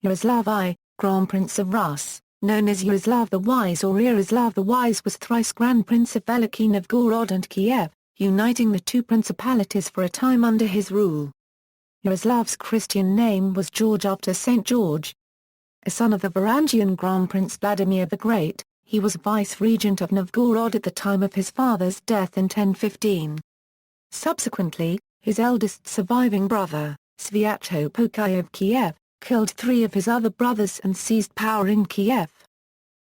Yaroslav I, Grand Prince of Rus, known as Yaroslav the Wise or Iaroslav the Wise, was thrice Grand Prince of Veliky Novgorod and Kiev, uniting the two principalities for a time under his rule. Yaroslav's Christian name was George after Saint George. A son of the Varangian Grand Prince Vladimir the Great, he was vice-regent of Novgorod at the time of his father's death in 1015. Subsequently, his eldest surviving brother, Sviatopolk I of Kiev, killed 3 of his other brothers and seized power in Kiev.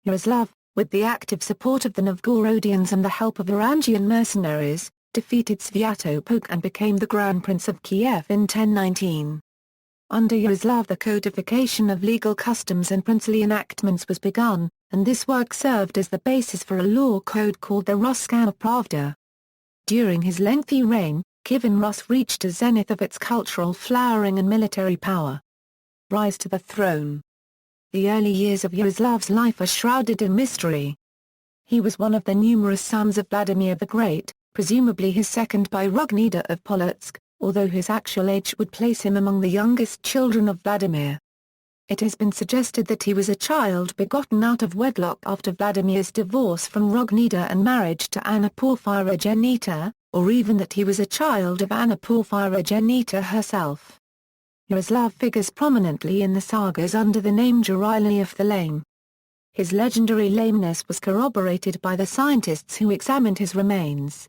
Yaroslav, with the active support of the Novgorodians and the help of Varangian mercenaries, defeated Sviatopolk and became the Grand Prince of Kiev in 1019. Under Yaroslav, the codification of legal customs and princely enactments was begun, and this work served as the basis for a law code called the Russkaya Pravda. During his lengthy reign, Kievan Rus reached a zenith of its cultural flowering and military power. Rise to the throne. The early years of Yaroslav's life are shrouded in mystery. He was one of the numerous sons of Vladimir the Great, presumably his second by Rugnida of Polotsk, although his actual age would place him among the youngest children of Vladimir. It has been suggested that he was a child begotten out of wedlock after Vladimir's divorce from Rugnida and marriage to Anna Porphyrogenita, or even that he was a child of Anna Porphyrogenita herself. Yaroslav figures prominently in the sagas under the name Yaroslav the Lame. His legendary lameness was corroborated by the scientists who examined his remains.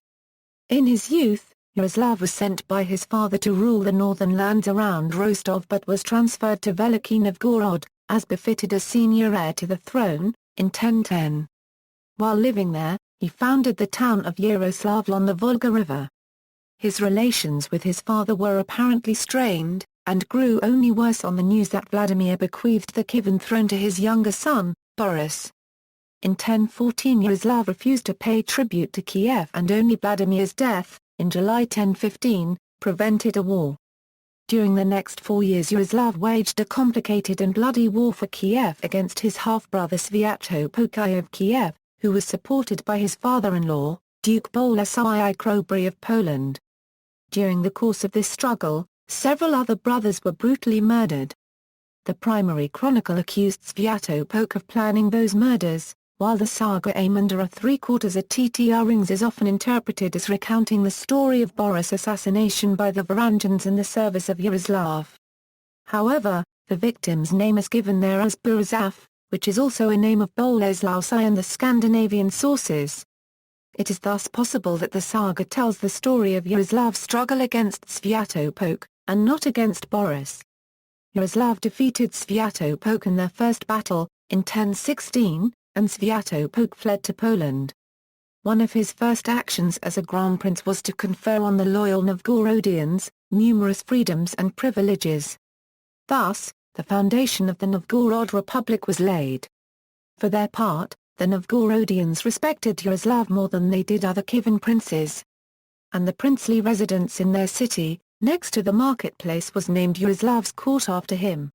In his youth, Yaroslav was sent by his father to rule the northern lands around Rostov but was transferred to Veliky Novgorod, as befitted a senior heir to the throne, in 1010. While living there, he founded the town of Yaroslav on the Volga River. His relations with his father were apparently strained, and grew only worse on the news that Vladimir bequeathed the Kievan throne to his younger son, Boris. In 1014 Yaroslav refused to pay tribute to Kiev, and only Vladimir's death, in July 1015, prevented a war. During the next 4 years Yaroslav waged a complicated and bloody war for Kiev against his half-brother Sviatopolk I of Kiev, who was supported by his father-in-law, Duke Boleslav I Chrobry of Poland. During the course of this struggle, several other brothers were brutally murdered. The primary chronicle accused Svyatopolk of planning those murders, while the saga Amundara 3/4 attr rings is often interpreted as recounting the story of Boris' assassination by the Varangians in the service of Yaroslav. However, the victim's name is given there as Borisaf, which is also a name of Boleslav I in the Scandinavian sources. It is thus possible that the saga tells the story of Yaroslav's struggle against Svyatopolk, and not against Boris. Yaroslav defeated Svyatopolk in their first battle, in 1016, and Svyatopolk fled to Poland. One of his first actions as a Grand Prince was to confer on the loyal Novgorodians numerous freedoms and privileges. Thus, the foundation of the Novgorod Republic was laid. For their part, the Novgorodians respected Yaroslav more than they did other Kievan princes. And the princely residence in their city, next to the marketplace, was named Yaroslav's court after him.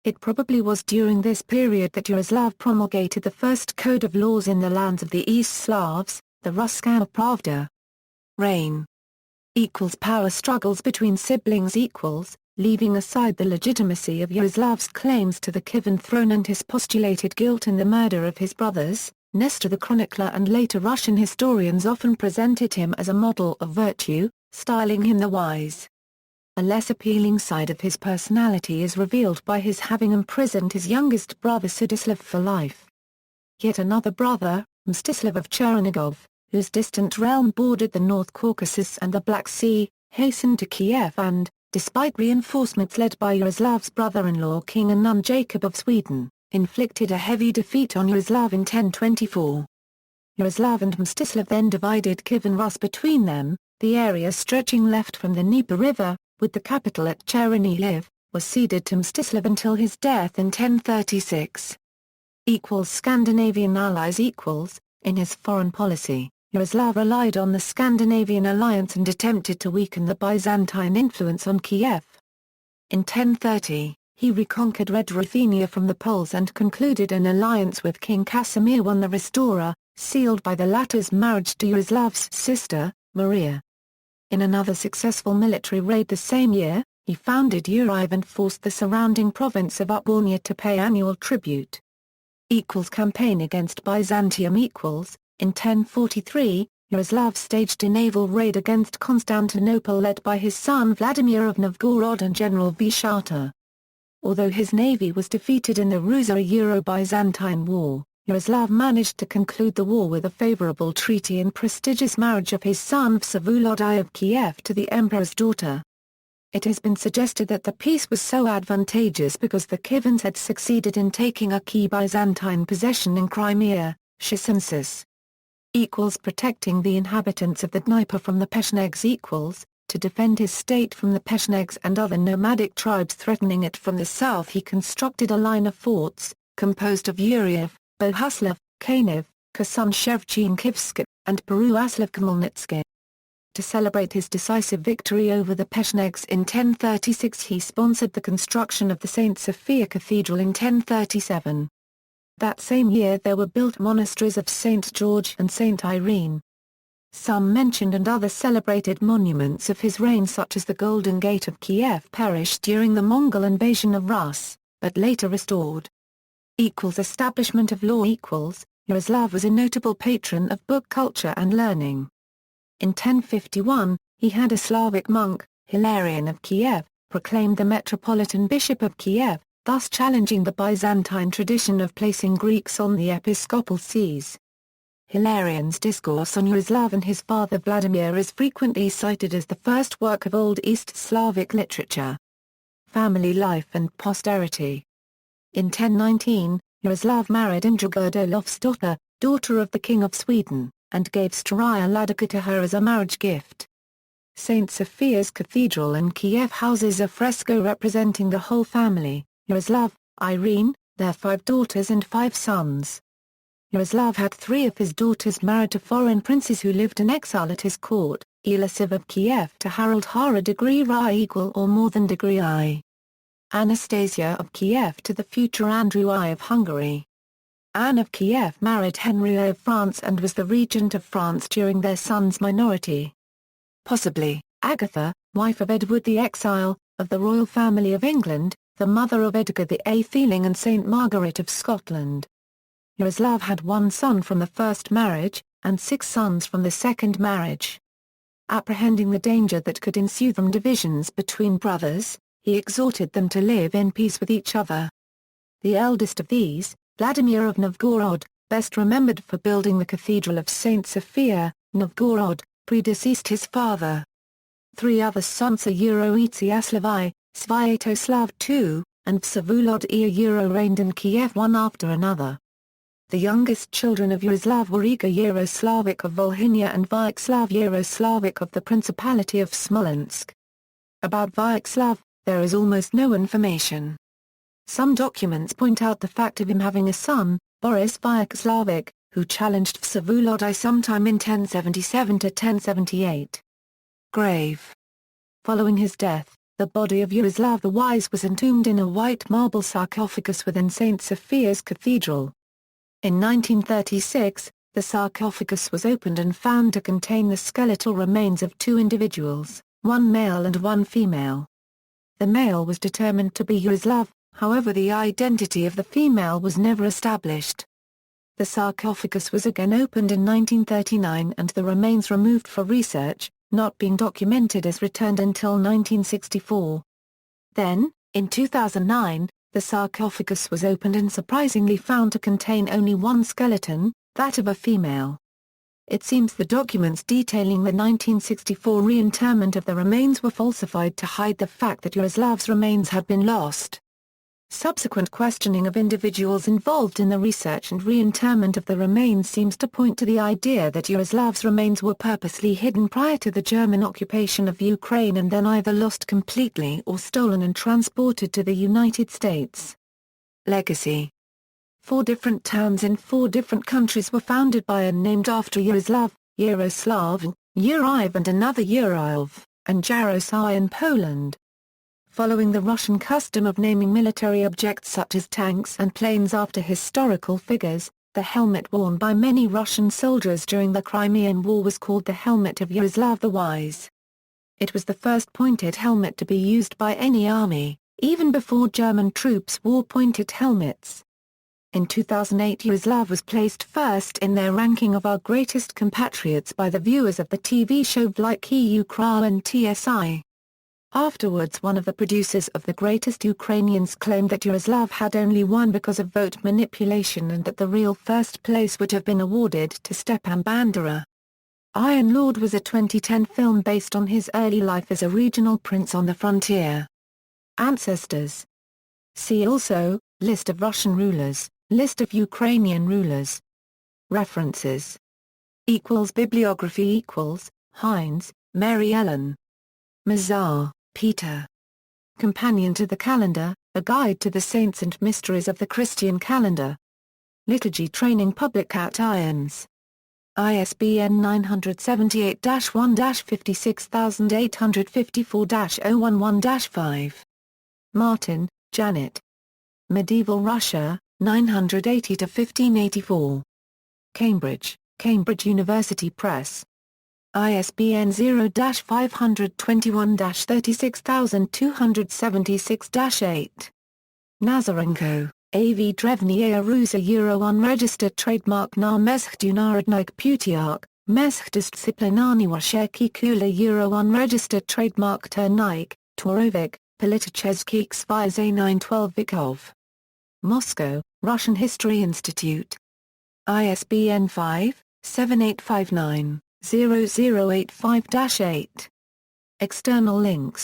It probably was during this period that Yaroslav promulgated the first code of laws in the lands of the East Slavs, the Russkaya Pravda. Reign equals power struggles between siblings equals, leaving aside the legitimacy of Yaroslav's claims to the Kievan throne and his postulated guilt in the murder of his brothers. Nestor the chronicler and later Russian historians often presented him as a model of virtue, styling him the wise. A less appealing side of his personality is revealed by his having imprisoned his youngest brother Sudislav for life. Yet another brother, Mstislav of Chernigov, whose distant realm bordered the North Caucasus and the Black Sea, hastened to Kiev and, despite reinforcements led by Yaroslav's brother-in-law King Anund Jacob of Sweden, inflicted a heavy defeat on Yaroslav in 1024. Yaroslav and Mstislav then divided Kievan Rus between them. The area stretching left from the Dnieper River, with the capital at Chernihiv, was ceded to Mstislav until his death in 1036. Scandinavian Allies in his foreign policy, Yaroslav relied on the Scandinavian alliance and attempted to weaken the Byzantine influence on Kiev. In 1030, he reconquered Red Ruthenia from the Poles and concluded an alliance with King Casimir I the Restorer, sealed by the latter's marriage to Yaroslav's sister, Maria. In another successful military raid the same year, He founded Urive and forced the surrounding province of Upbornia to pay annual tribute. Campaign against Byzantium. In 1043, Yaroslav staged a naval raid against Constantinople led by his son Vladimir of Novgorod and General Vyshata. Although his navy was defeated in the Russo-Euro-Byzantine War, Yaroslav managed to conclude the war with a favorable treaty and prestigious marriage of his son Vsevolod I of Kiev to the emperor's daughter. It has been suggested that the peace was so advantageous because the Kievans had succeeded in taking a key Byzantine possession in Crimea, Chersonesus. Protecting the inhabitants of the Dnieper from the Pechenegs. To defend his state from the Pechenegs and other nomadic tribes threatening it from the south, he constructed a line of forts, composed of Yuriev, Bohuslav, Kanev, Kherson-Shevchenkivsk, and Peruaslav-Khmelnytsk. To celebrate his decisive victory over the Pechenegs in 1036, he sponsored the construction of the St. Sophia Cathedral in 1037. That same year there were built monasteries of St. George and St. Irene. Some mentioned and others celebrated monuments of his reign, such as the Golden Gate of Kiev, perished during the Mongol invasion of Rus, but later restored. Establishment of law. Yaroslav was a notable patron of book culture and learning. In 1051, he had a Slavic monk, Hilarion of Kiev, proclaimed the Metropolitan Bishop of Kiev, thus challenging the Byzantine tradition of placing Greeks on the episcopal sees. Hilarion's discourse on Yaroslav and his father Vladimir is frequently cited as the first work of Old East Slavic literature. Family life and posterity. In 1019, Yaroslav married Indragerd Olofsdotter, daughter of the King of Sweden, and gave Staraya Ladika to her as a marriage gift. St. Sophia's Cathedral in Kiev houses a fresco representing the whole family, Yaroslav, Irene, their 5 daughters and 5 sons. Yaroslav had 3 of his daughters married to foreign princes who lived in exile at his court, Iaroslav of Kiev to Harold Hara degree I equal or more than degree I. Anastasia of Kiev to the future Andrew I of Hungary. Anne of Kiev married Henry I of France and was the regent of France during their son's minority. Possibly, Agatha, wife of Edward the Exile, of the royal family of England, the mother of Edgar VIII Ealing and St. Margaret of Scotland. Yaroslav had 1 son from the first marriage, and 6 sons from the second marriage. Apprehending the danger that could ensue from divisions between brothers, he exhorted them to live in peace with each other. The eldest of these, Vladimir of Novgorod, best remembered for building the Cathedral of St. Sophia, Novgorod, predeceased his father. 3 other sons are Yaroslav I, Sviatoslav II, and Vsevolod I reigned in Kiev one after another. The youngest children of Yaroslav were Igor Yaroslavich of Volhynia and Vyacheslav Yaroslavich of the Principality of Smolensk. About Vyacheslav, there is almost no information. Some documents point out the fact of him having a son, Boris Vyacheslavich, who challenged Vsevolod I sometime in 1077 to 1078. Grave. Following his death, the body of Yaroslav the Wise was entombed in a white marble sarcophagus within St. Sophia's Cathedral. In 1936, the sarcophagus was opened and found to contain the skeletal remains of 2 individuals, 1 male and 1 female. The male was determined to be Yaroslav, however the identity of the female was never established. The sarcophagus was again opened in 1939 and the remains removed for research, not being documented as returned until 1964. Then, in 2009, the sarcophagus was opened and surprisingly found to contain only 1 skeleton, that of a female. It seems the documents detailing the 1964 reinterment of the remains were falsified to hide the fact that Yaroslav's remains had been lost. Subsequent questioning of individuals involved in the research and reinterment of the remains seems to point to the idea that Yaroslav's remains were purposely hidden prior to the German occupation of Ukraine and then either lost completely or stolen and transported to the United States. Legacy. 4 different towns in 4 different countries were founded by and named after Yaroslav, Yaroslav, Urive and another Urive, and Jaroslav in Poland. Following the Russian custom of naming military objects such as tanks and planes after historical figures, the helmet worn by many Russian soldiers during the Crimean War was called the helmet of Yaroslav the Wise. It was the first pointed helmet to be used by any army, even before German troops wore pointed helmets. In 2008, Yaroslav was placed first in their ranking of our greatest compatriots by the viewers of the TV show Veliky Novgorod and Kiev. Afterwards, one of the producers of The Greatest Ukrainians claimed that Yaroslav had only won because of vote manipulation and that the real first place would have been awarded to Stepan Bandera. Iron Lord was a 2010 film based on his early life as a regional prince on the frontier. Ancestors. See also, List of Russian rulers, List of Ukrainian rulers. References. Bibliography Heinz, Mary Ellen. Mazar, Peter. Companion to the Calendar, A Guide to the Saints and Mysteries of the Christian Calendar. Liturgy Training Public at Irons. ISBN 978-1-56854-011-5. Martin, Janet. Medieval Russia, 980–1584. Cambridge, Cambridge University Press. ISBN 0-521-36276-8. Nazarenko, A.V. Drevnaya Rusa Euro unregistered trademark na mezhdunarodnik putiark, mezhdisciplinarny washeki kula Euro unregistered trademark Ternik, Torovik, Politichezkik Svyaze 912 Vikov. Moscow, Russian History Institute. ISBN 5-7859-0085-8. External links